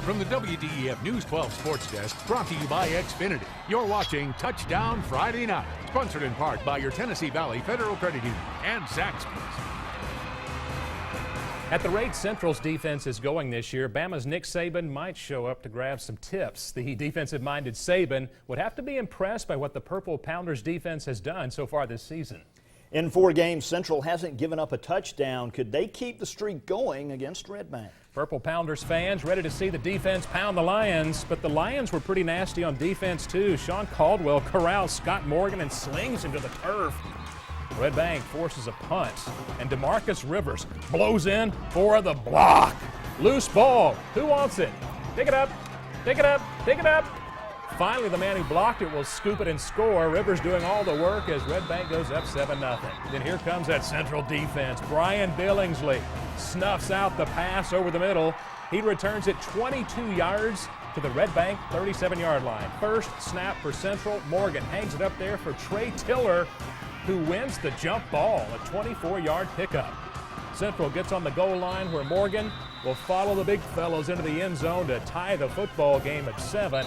From the WDEF News 12 Sports Desk, brought to you by Xfinity. You're watching Touchdown Friday Night, sponsored in part by your Tennessee Valley Federal Credit Union and Zaxby's. At the rate Central's defense is going this year, Bama's Nick Saban might show up to grab some tips. The defensive-minded Saban would have to be impressed by what the Purple Pounders defense has done so far this season. In 4 games, Central hasn't given up a touchdown. Could they keep the streak going against Red Bank? Purple Pounders fans ready to see the defense pound the Lions, but the Lions were pretty nasty on defense too. Sean Caldwell corrals Scott Morgan and slings him to the turf. Red Bank forces a punt, and DeMarcus Rivers blows in for the block. Loose ball. Who wants it? Pick it up. Pick it up. Pick it up. Finally, the man who blocked it will scoop it and score. Rivers doing all the work as Red Bank goes up 7-0. Then here comes that Central defense. Brian Billingsley snuffs out the pass over the middle. He returns it 22 yards to the Red Bank 37-yard line. First snap for Central. Morgan hangs it up there for Trey Tiller, who wins the jump ball, a 24-yard pickup. Central gets on the goal line where Morgan will follow the big fellows into the end zone to tie the football game at 7.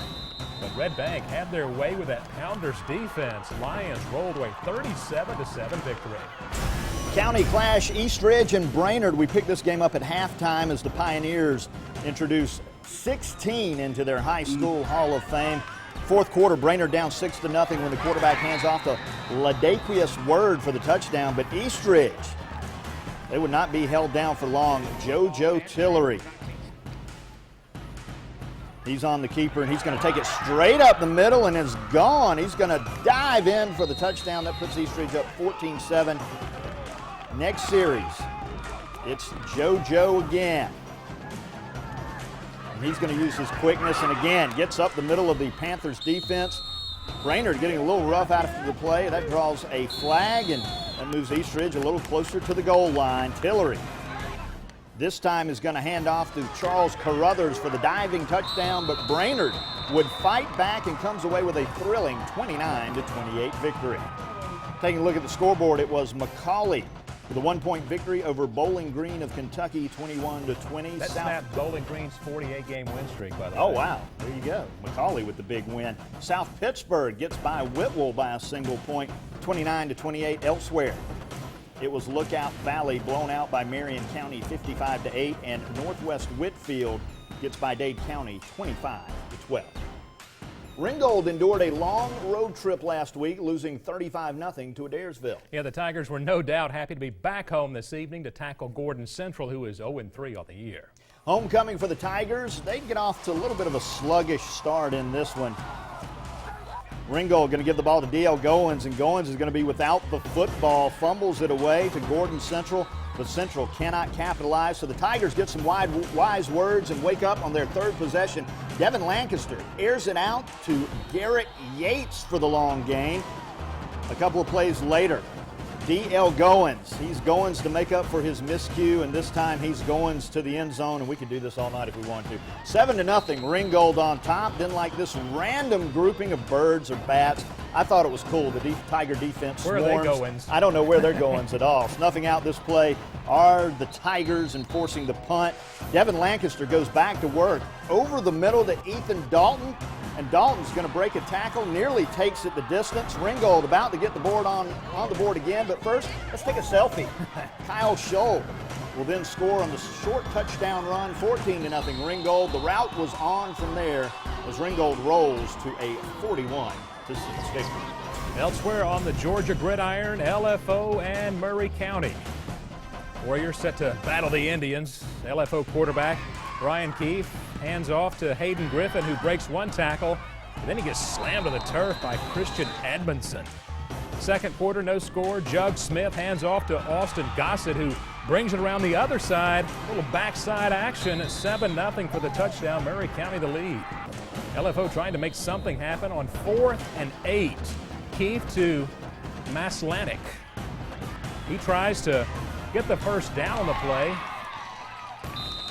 But Red Bank had their way with that Pounders defense. Lions rolled away 37-7 victory. County clash, Eastridge and Brainerd. We picked this game up at halftime as the Pioneers introduced 16 into their high school Hall of Fame. Fourth quarter, Brainerd down 6-0 when the quarterback hands off to Ladaquius Word for the touchdown. But Eastridge, they would not be held down for long. JoJo Tillery. He's on the keeper, and he's going to take it straight up the middle and is gone. He's going to dive in for the touchdown. That puts Eastridge up 14-7. Next series, it's JoJo again. And he's going to use his quickness, and again, gets up the middle of the Panthers defense. Brainerd getting a little rough out of the play. That draws a flag, and that moves Eastridge a little closer to the goal line. Tillery this time is going to hand off to Charles Carruthers for the diving touchdown, but Brainerd would fight back and comes away with a thrilling 29-28 victory. Taking a look at the scoreboard, it was McCallie with a 1-point victory over Bowling Green of Kentucky, 21-20. That snapped Bowling Green's 48-game win streak, by the way. Oh, wow. There you go. McCallie with the big win. South Pittsburgh gets by Whitwell by a single point, 29-28 elsewhere. It was Lookout Valley blown out by Marion County 55-8, and Northwest Whitfield gets by Dade County 25-12. Ringgold endured a long road trip last week, losing 35-0 to Adairsville. Yeah, the Tigers were no doubt happy to be back home this evening to tackle Gordon Central, who is 0-3 on the year. Homecoming for the Tigers. They get off to a little bit of a sluggish start in this one. Ringgold going to give the ball to D.L. Goins, and Goins is going to be without the football. Fumbles it away to Gordon Central, but Central cannot capitalize. So the Tigers get some wise words and wake up on their third possession. Devin Lancaster airs it out to Garrett Yates for the long gain. A couple of plays later, D.L. Goins. He's Goins to make up for his miscue, and this time he's Goins to the end zone, and we could do this all night if we want to. 7-0, Ringgold on top. Then like this random grouping of birds or bats. I thought it was cool. The Tiger defense swarms. Where are they Goins? I don't know where they're Goins at all. Snuffing out this play are the Tigers enforcing the punt. Devin Lancaster goes back to work over the middle to Ethan Dalton. And Dalton's going to break a tackle, nearly takes it the distance. Ringgold about to get the board on the board again, but first, let's take a selfie. Kyle Scholl will then score on the short touchdown run, 14-0 Ringgold. The route was on from there as Ringgold rolls to a 41-6 victory. Elsewhere on the Georgia gridiron, LFO and Murray County. Warriors set to battle the Indians. LFO quarterback Ryan Keefe hands off to Hayden Griffin, who breaks one tackle, and then he gets slammed to the turf by Christian Edmondson. Second quarter, no score. Jug Smith hands off to Austin Gossett, who brings it around the other side. A little backside action, 7-0 for the touchdown. Murray County the lead. LFO trying to make something happen on 4th and 8. Keefe to Maslanik. He tries to get the first down on the play.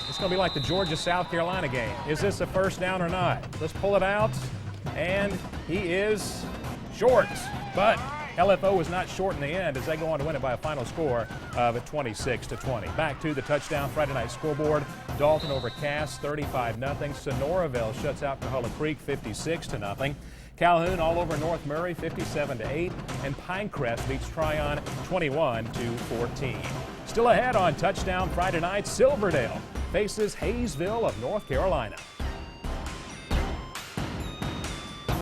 It's going to be like the Georgia-South Carolina game. Is this a first down or not? Let's pull it out. And he is short. But LFO was not short in the end as they go on to win it by a final score of 26-20. Back to the Touchdown Friday night scoreboard. Dalton over Cass 35-0. Sonoraville shuts out Coahulla Creek 56-0. Calhoun all over North Murray 57-8. And Pinecrest beats Tryon 21-14. Still ahead on Touchdown Friday night, Silverdale faces Hayesville of North Carolina.